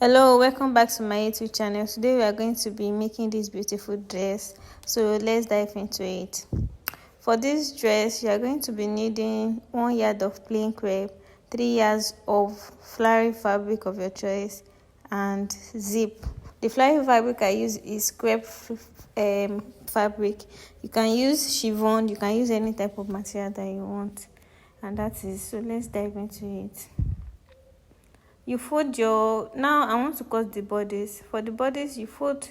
Hello, welcome back to my YouTube channel. Today we are going to be making this beautiful dress, so let's dive into it. For this dress, you are going to be needing 1 yard of plain crepe, 3 yards of flowery fabric of your choice, and zip. The flowery fabric I use is crepe fabric. You can use chiffon, you can use any type of material that you want, and that is. So let's dive into it. You fold your, now I want to cut the bodice. For the bodice, you fold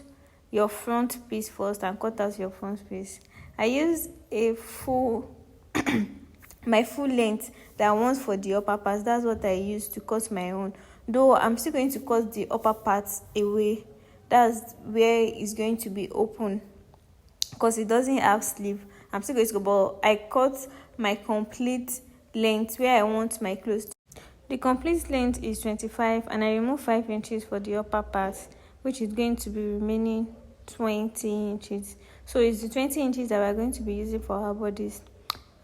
your front piece first and cut out your front piece. I use a full my full length that I want for the upper part. That's what I use to cut my own, though I'm still going to cut the upper part away. That's where it's going to be open because it doesn't have sleeve. I'm still going to go, but I cut my complete length where I want my clothes. The complete length is 25 and I remove 5 inches for the upper part, which is going to be remaining 20 inches. So it's the 20 inches that we're going to be using for our bodies.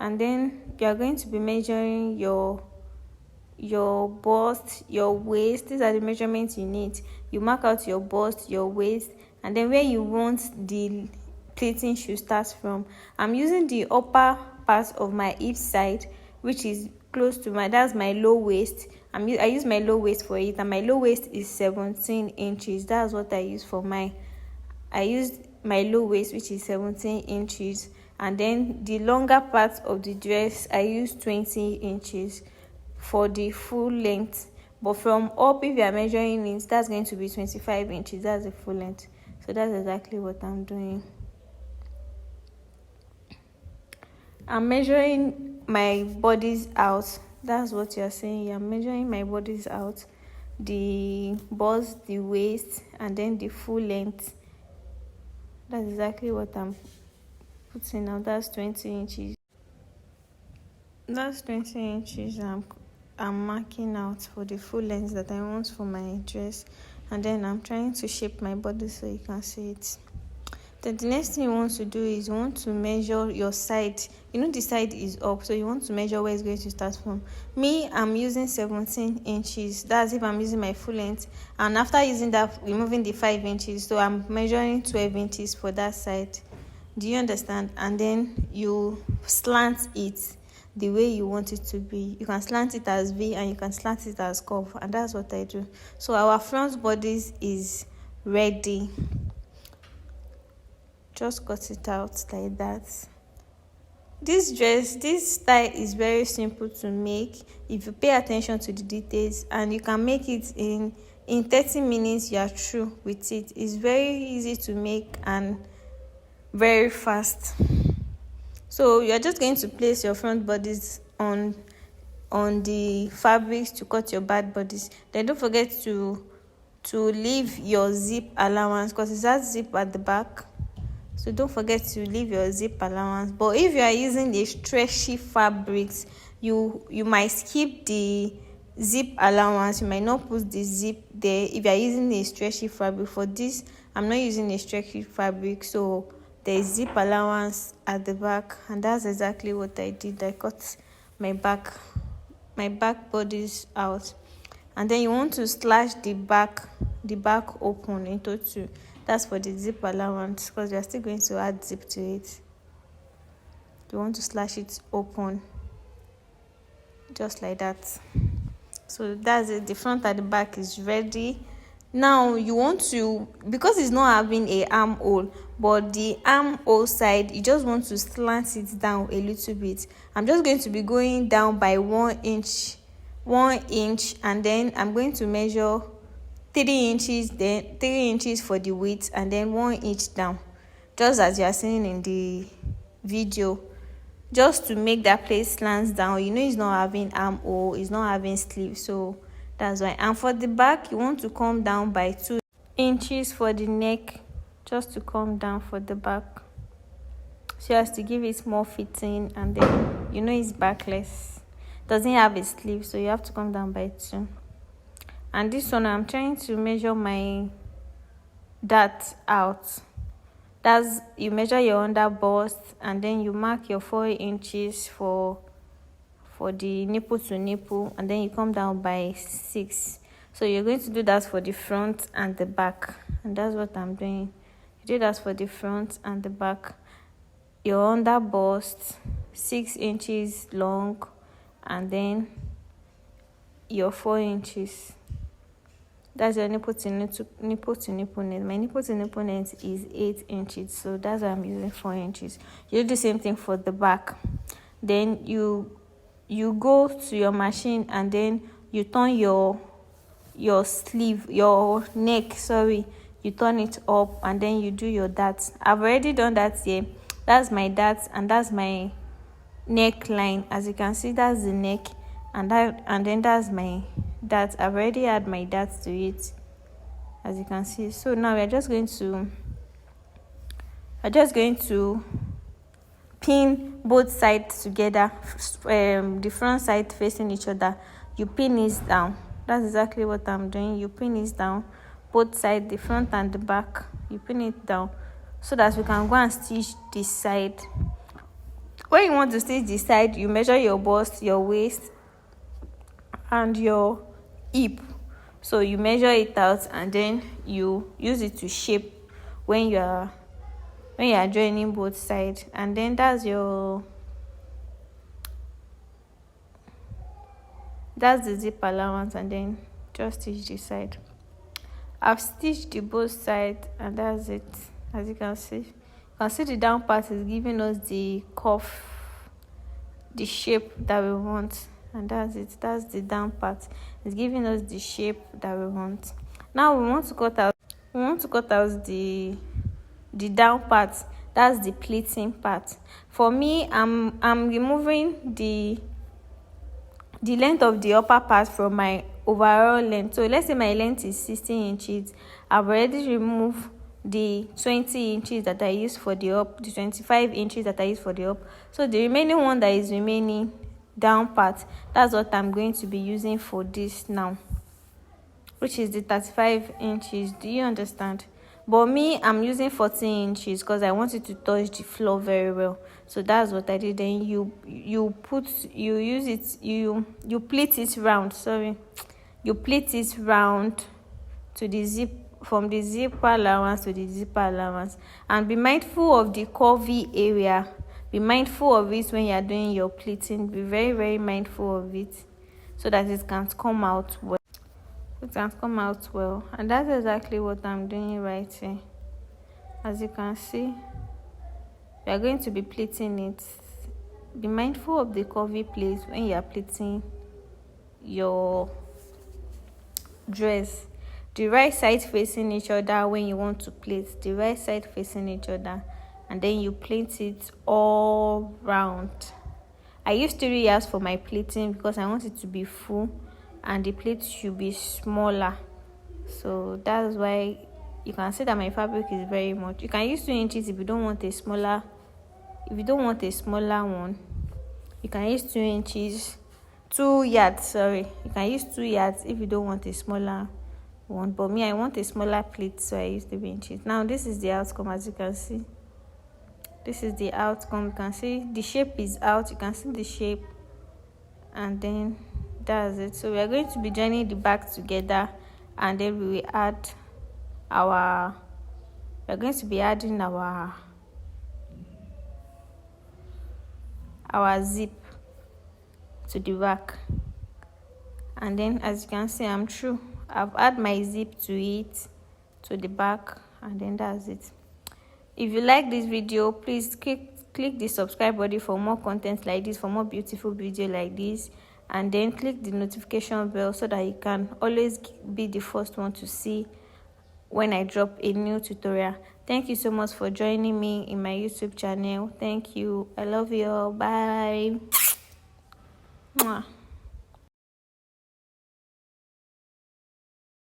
And then you are going to be measuring your bust, your waist. These are the measurements you need. You mark out your bust, your waist, and then where you want the pleating should start from. I'm using the upper part of my hip side, which is close to that's my low waist. I use my low waist for it, and my low waist is 17 inches. That's what I use for I used my low waist, which is 17 inches, and then the longer part of the dress I use 20 inches for the full length. But from up, if you are measuring it, that's going to be 25 inches. That's the full length. So that's exactly what I'm doing. I'm measuring my bodies out. That's what you're saying. I'm measuring my bodies out, the bust, the waist, and then the full length. That's exactly what I'm putting now. That's 20 inches. That's 20 inches. I'm marking out for the full length that I want for my dress, and then I'm trying to shape my body so you can see it. Then the next thing you want to do is you want to measure your side. The side is up, so you want to measure where it's going to start from. Me, I'm using 17 inches. That's if I'm using my full length. And after using that, removing the 5 inches, so I'm measuring 12 inches for that side. Do you understand? And then you slant it the way you want it to be. You can slant it as V and you can slant it as curve, and that's what I do. So our front bodies is ready. Just cut it out like that. This style is very simple to make if you pay attention to the details, and you can make it in 30 minutes. You are through with it. It's very easy to make and very fast. So you're just going to place your front bodies on the fabrics to cut your back bodies. Then don't forget to leave your zip allowance, because it has zip at the back. So don't forget to leave your zip allowance. But if you are using the stretchy fabrics, you might skip the zip allowance. You might not put the zip there if you are using a stretchy fabric. For this, I'm not using a stretchy fabric, so there is zip allowance at the back, and that's exactly what I did. I cut my back bodies out, and then you want to slash the back open into two. That's for the zip allowance, because you're still going to add zip to it. You want to slash it open just like that. So that's it. The front and the back is ready. Now you want to, because it's not having a armhole, but the armhole side, you just want to slant it down a little bit. I'm just going to be going down by 1 inch, and then I'm going to measure 3 inches, then 3 inches for the width, and then 1 inch down, just as you are seeing in the video, just to make that place slant down. It's not having armhole, it's not having sleeve, so that's why. And for the back, you want to come down by 2 inches for the neck, just to come down for the back, so as to give it more fitting. And then it's backless, doesn't have a sleeve, so you have to come down by 2. And this one, I'm trying to measure that out. That's, you measure your under bust, and then you mark your 4 inches for the nipple to nipple, and then you come down by 6. So you're going to do that for the front and the back, and that's what I'm doing. You do that for the front and the back. Your under bust 6 inches long, and then your 4 inches. That's your nipple to nipple length. My nipple to nipple length is 8 inches, so that's why I'm using 4 inches. You do the same thing for the back. Then you go to your machine, and then you turn your sleeve, your neck, you turn it up, and then you do your darts. I've already done that here. That's my darts, and that's my neckline. As you can see, that's the neck, and then that's my darts. I've already add my darts to it, as you can see. So now we're just going to pin both sides together, the front side facing each other. You pin it down. That's exactly what I'm doing. You pin it down, both sides, the front and the back. You pin it down so that we can go and stitch this side. When you want to stitch this side, you measure your bust, your waist, and your hip. So you measure it out, and then you use it to shape when you are joining both sides. And then that's the zip allowance, and then just stitch this side. I've stitched the both sides, and that's it. As you can see, the down part is giving us the curve, the shape that we want, and that's it. That's the down part. It's giving us the shape that we want. Now we want to cut out the down part. That's the pleating part. For me, I'm removing the length of the upper part from my overall length. So let's say my length is 16 inches. I've already removed the 20 inches that I use for the up, the 25 inches that I use for the up. So the remaining one that is remaining down part, that's what I'm going to be using for this now, which is the 35 inches. Do you understand? But me, I'm using 14 inches because I want it to touch the floor very well. So that's what I did. Then you pleat it round. You pleat it round to the zip, from the zipper allowance to the zipper allowance. And be mindful of the curvy area. Be mindful of it when you are doing your pleating. Be very, very mindful of it so that it can come out well. And that's exactly what I'm doing right here. As you can see, we are going to be pleating it. Be mindful of the curvy place when you are pleating your dress. The right side facing each other when you want to plait. The right side facing each other, and then you plait it all round. I use 3 yards for my pleating because I want it to be full and the plate should be smaller. So that's why you can see that my fabric is very much. You can use 2 inches if you don't want a smaller. If you don't want a smaller one, you can use 2 inches. 2 yards, sorry. You can use 2 yards if you don't want a smaller one. But me, I want a smaller plate, so I use 3 inches. Now this is the outcome. As you can see, this is the outcome. You can see the shape is out. You can see the shape, and then that's it. So we are going to be joining the back together, and then we will add our. We are going to be adding our zip to the back, and then as you can see, I'm through. I've added my zip to it, to the back, and then that's it. If you like this video, please click the subscribe button for more content like this, for more beautiful video like this, and then click the notification bell so that you can always be the first one to see when I drop a new tutorial. Thank you so much for joining me in my YouTube channel. Thank you. I love you all. Bye. Mwah.